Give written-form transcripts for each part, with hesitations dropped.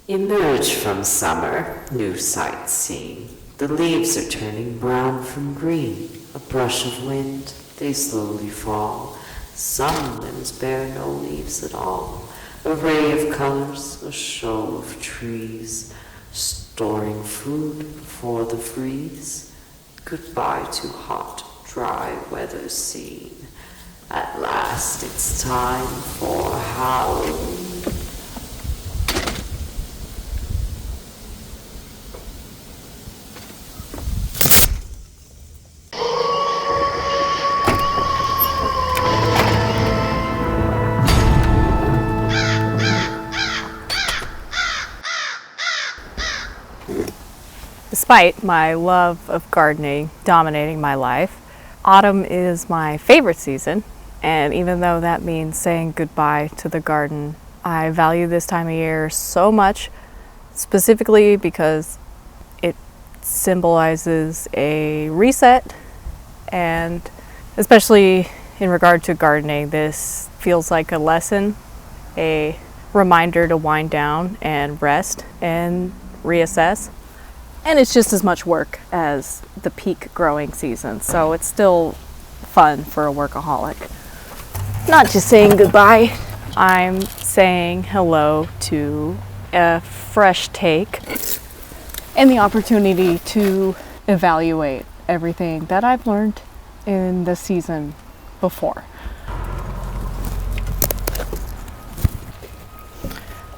Emerge from summer, new sights seen. The leaves are turning brown from green. A brush of wind, they slowly fall. Some limbs bear no leaves at all. A ray of colors, a show of trees, storing food for the freeze. Goodbye to hot, dry weather seen. At last it's time for Halloween. Despite my love of gardening dominating my life, autumn is my favorite season, and even though that means saying goodbye to the garden, I value this time of year so much, specifically because it symbolizes a reset, and especially in regard to gardening, this feels like a lesson, a reminder to wind down and rest and reassess. And it's just as much work as the peak growing season, so it's still fun for a workaholic. Not just saying goodbye, I'm saying hello to a fresh take and the opportunity to evaluate everything that I've learned in the season before.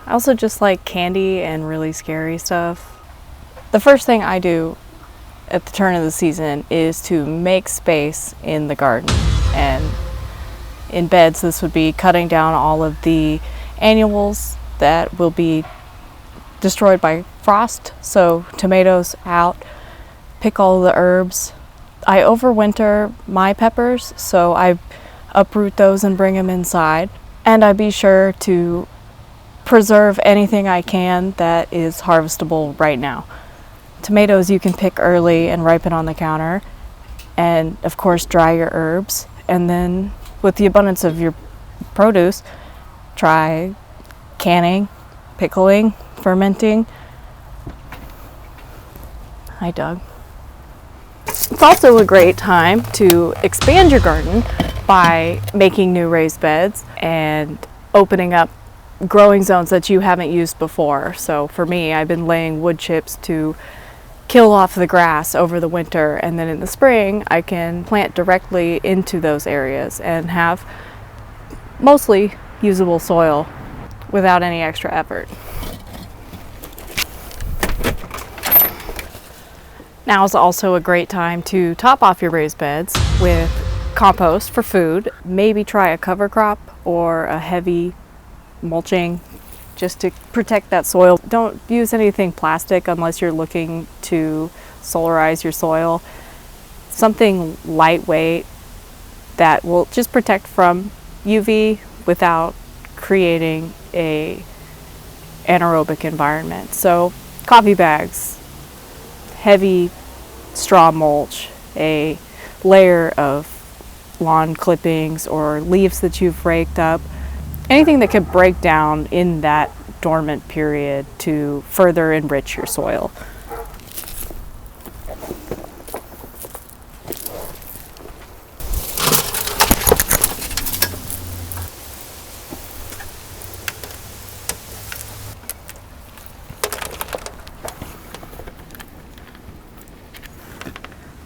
I also just like candy and really scary stuff. The first thing I do at the turn of the season is to make space in the garden. And in beds, this would be cutting down all of the annuals that will be destroyed by frost. So tomatoes out, pick all the herbs. I overwinter my peppers, so I uproot those and bring them inside. And I be sure to preserve anything I can that is harvestable right now. Tomatoes you can pick early and ripen on the counter, and of course dry your herbs, and then with the abundance of your produce, try canning, pickling, fermenting. Hi, Doug. It's also a great time to expand your garden by making new raised beds and opening up growing zones that you haven't used before. So for me, I've been laying wood chips to kill off the grass over the winter, and then in the spring I can plant directly into those areas and have mostly usable soil without any extra effort. Now is also a great time to top off your raised beds with compost for food. Maybe try a cover crop or a heavy mulching just to protect that soil. Don't use anything plastic unless you're looking to solarize your soil. Something lightweight that will just protect from UV without creating a anaerobic environment. So coffee bags, heavy straw mulch, a layer of lawn clippings or leaves that you've raked up, anything that could break down in that dormant period to further enrich your soil.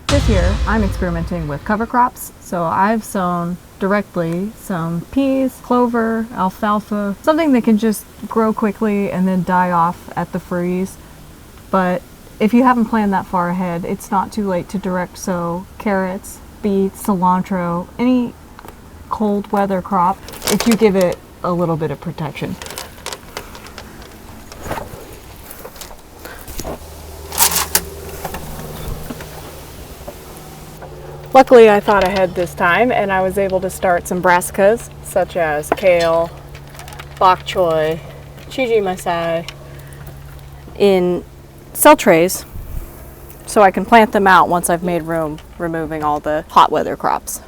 This year, I'm experimenting with cover crops, so I've sown directly some peas, clover, alfalfa, something that can just grow quickly and then die off at the freeze. But if you haven't planned that far ahead, it's not too late to direct sow carrots, beets, cilantro, any cold weather crop if you give it a little bit of protection. Luckily, I thought ahead this time, and I was able to start some brassicas, such as kale, bok choy, chiji masai, in cell trays, so I can plant them out once I've made room, removing all the hot weather crops.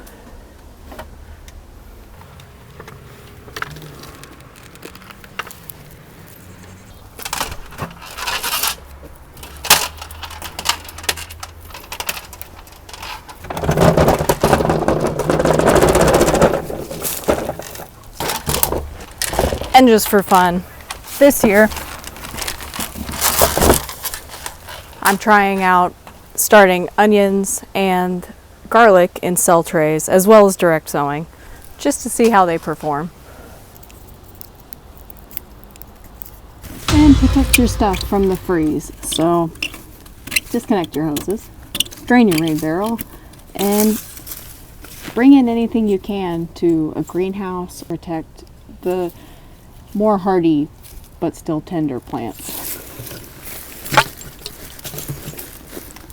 And just for fun, this year, I'm trying out starting onions and garlic in cell trays, as well as direct sowing, just to see how they perform. And protect your stuff from the freeze. So disconnect your hoses, drain your rain barrel, and bring in anything you can to a greenhouse. Protect the more hardy but still tender plants.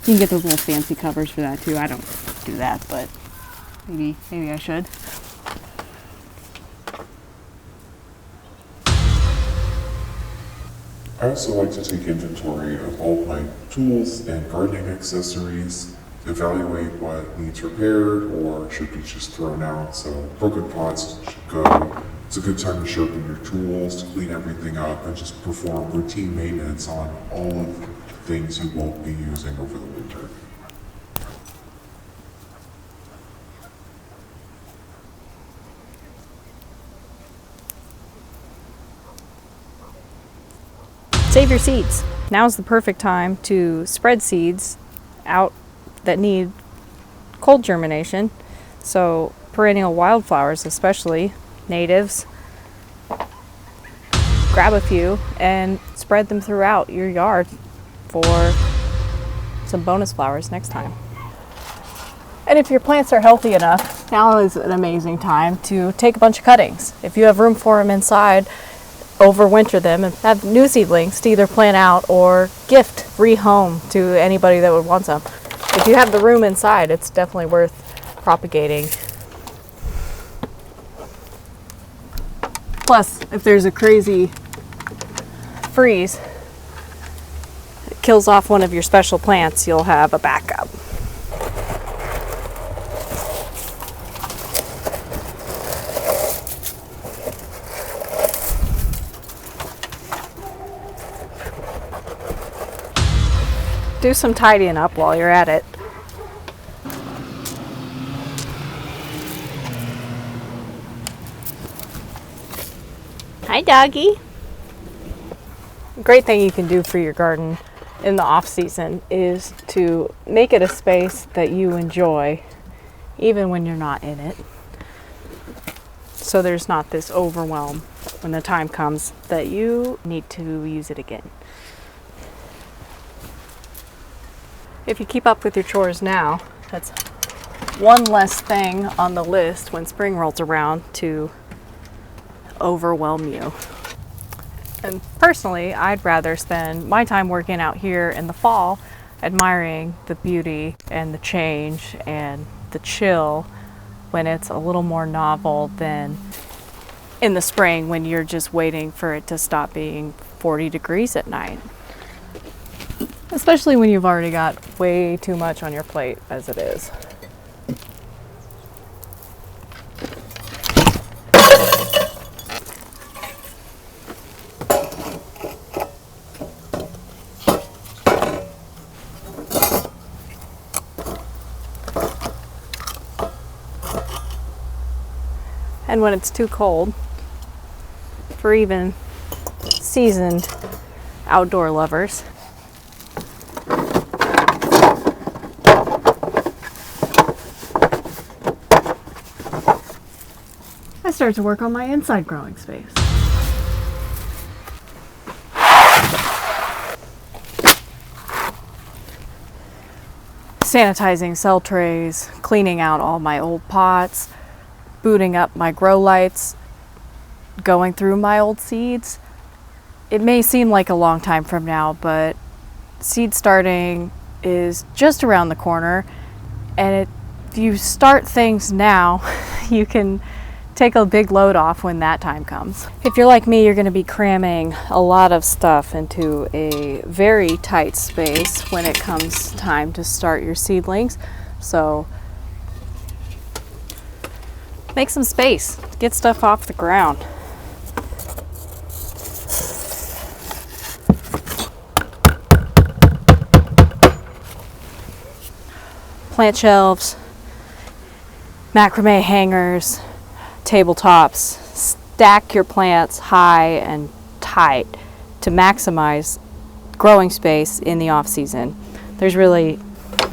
You can get those little fancy covers for that too. I don't do that, but maybe I should. I also like to take inventory of all my tools and gardening accessories, evaluate what needs repaired or should be just thrown out. So broken pots should go. It's a good time to sharpen your tools, to clean everything up, and just perform routine maintenance on all of the things you won't be using over the winter. Save your seeds. Now's the perfect time to spread seeds out that need cold germination. So perennial wildflowers, especially natives, grab a few and spread them throughout your yard for some bonus flowers next time. And if your plants are healthy enough, now is an amazing time to take a bunch of cuttings. If you have room for them inside, overwinter them and have new seedlings to either plant out or gift, rehome to anybody that would want some. If you have the room inside, it's definitely worth propagating. Plus, if there's a crazy freeze, it kills off one of your special plants, you'll have a backup. Do some tidying up while you're at it. Hi, doggy. Great thing you can do for your garden in the off season is to make it a space that you enjoy even when you're not in it. So there's not this overwhelm when the time comes that you need to use it again. If you keep up with your chores now, that's one less thing on the list when spring rolls around to overwhelm you. And personally, I'd rather spend my time working out here in the fall, admiring the beauty and the change and the chill when it's a little more novel than in the spring when you're just waiting for it to stop being 40 degrees at night. Especially when you've already got way too much on your plate as it is. And when it's too cold, for even seasoned outdoor lovers, I start to work on my inside growing space. Sanitizing cell trays, cleaning out all my old pots, booting up my grow lights, going through my old seeds. It may seem like a long time from now, but seed starting is just around the corner, and if you start things now, you can take a big load off when that time comes. If you're like me, you're going to be cramming a lot of stuff into a very tight space when it comes time to start your seedlings. So make some space, get stuff off the ground. Plant shelves, macrame hangers, tabletops, stack your plants high and tight to maximize growing space in the off season. There's really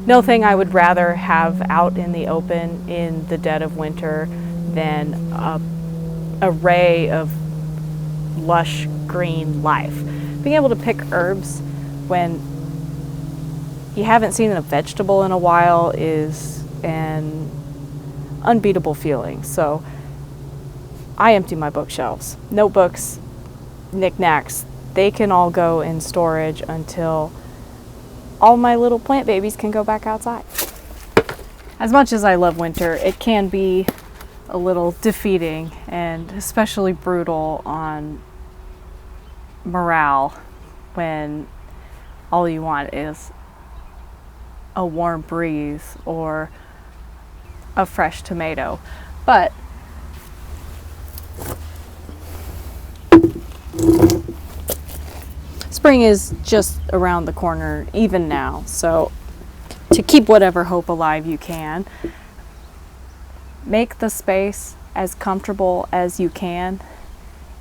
no thing I would rather have out in the open in the dead of winter than an array of lush green life. Being able to pick herbs when you haven't seen a vegetable in a while is an unbeatable feeling. So I empty my bookshelves. Notebooks, knickknacks, they can all go in storage until all my little plant babies can go back outside. As much as I love winter, it can be a little defeating and especially brutal on morale when all you want is a warm breeze or a fresh tomato. But spring is just around the corner even now, so to keep whatever hope alive you can, make the space as comfortable as you can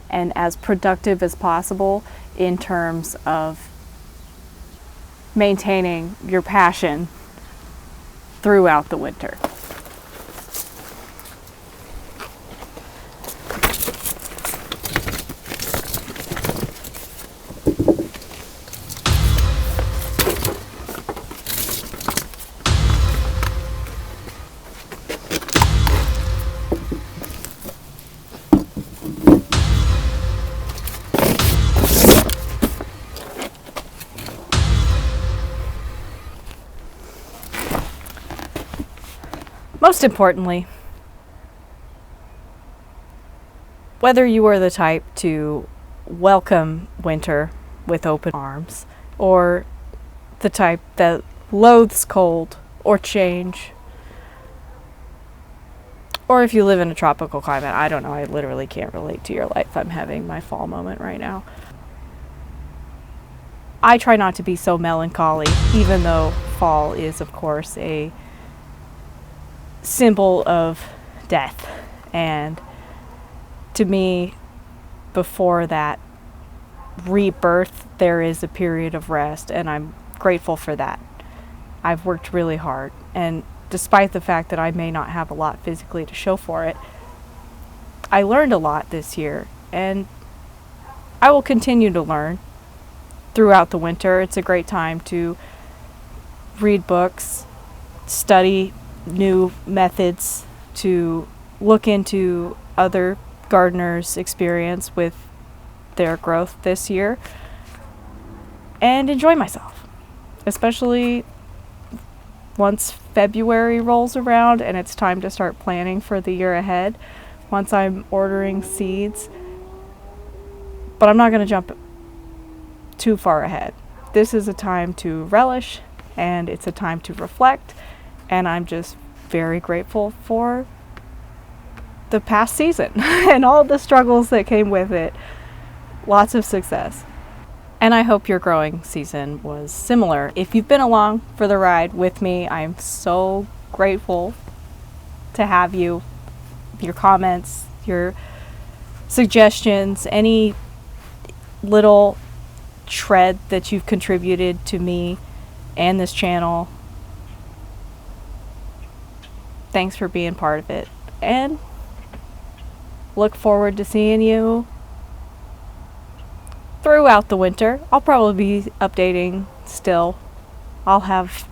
and as productive as possible in terms of maintaining your passion throughout the winter. Most importantly, whether you are the type to welcome winter with open arms or the type that loathes cold or change, or if you live in a tropical climate, I don't know, I literally can't relate to your life. I'm having my fall moment right now. I try not to be so melancholy, even though fall is, of course, a symbol of death. And to me, before that rebirth, there is a period of rest, and I'm grateful for that. I've worked really hard, and despite the fact that I may not have a lot physically to show for it, I learned a lot this year, and I will continue to learn throughout the winter. It's a great time to read books, study new methods, to look into other gardeners' experience with their growth this year, and enjoy myself, especially once February rolls around and it's time to start planning for the year ahead. Once I'm ordering seeds, but I'm not going to jump too far ahead. This is a time to relish, and it's a time to reflect, and I'm just very grateful for the past season and all the struggles that came with it. Lots of success. And I hope your growing season was similar. If you've been along for the ride with me, I'm so grateful to have you. Your comments, your suggestions, any little shred that you've contributed to me and this channel. Thanks for being part of it, and look forward to seeing you throughout the winter. I'll probably be updating still. I'll have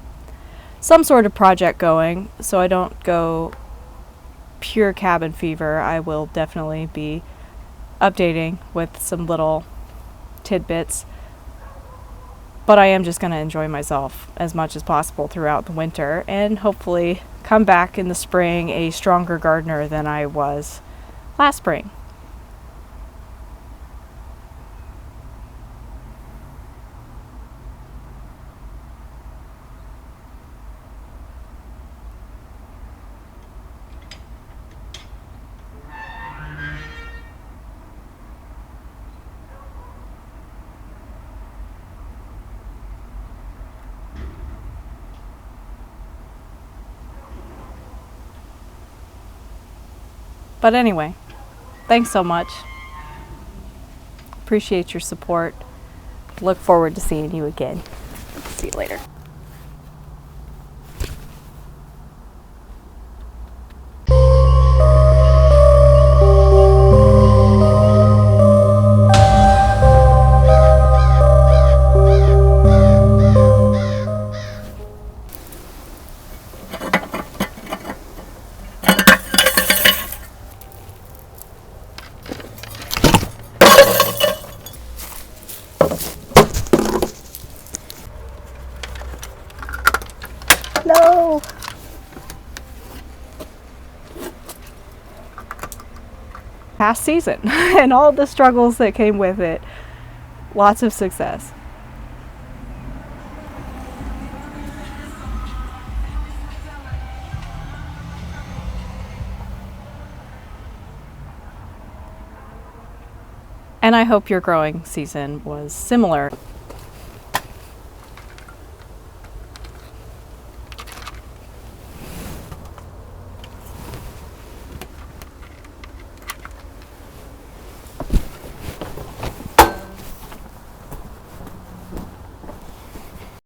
some sort of project going, so I don't go pure cabin fever. I will definitely be updating with some little tidbits, but I am just going to enjoy myself as much as possible throughout the winter, and hopefully come back in the spring a stronger gardener than I was last spring. But anyway, Thanks so much. Appreciate your support. Look forward to seeing you again. See you later. No! Past season and all the struggles that came with it. Lots of success. And I hope your growing season was similar.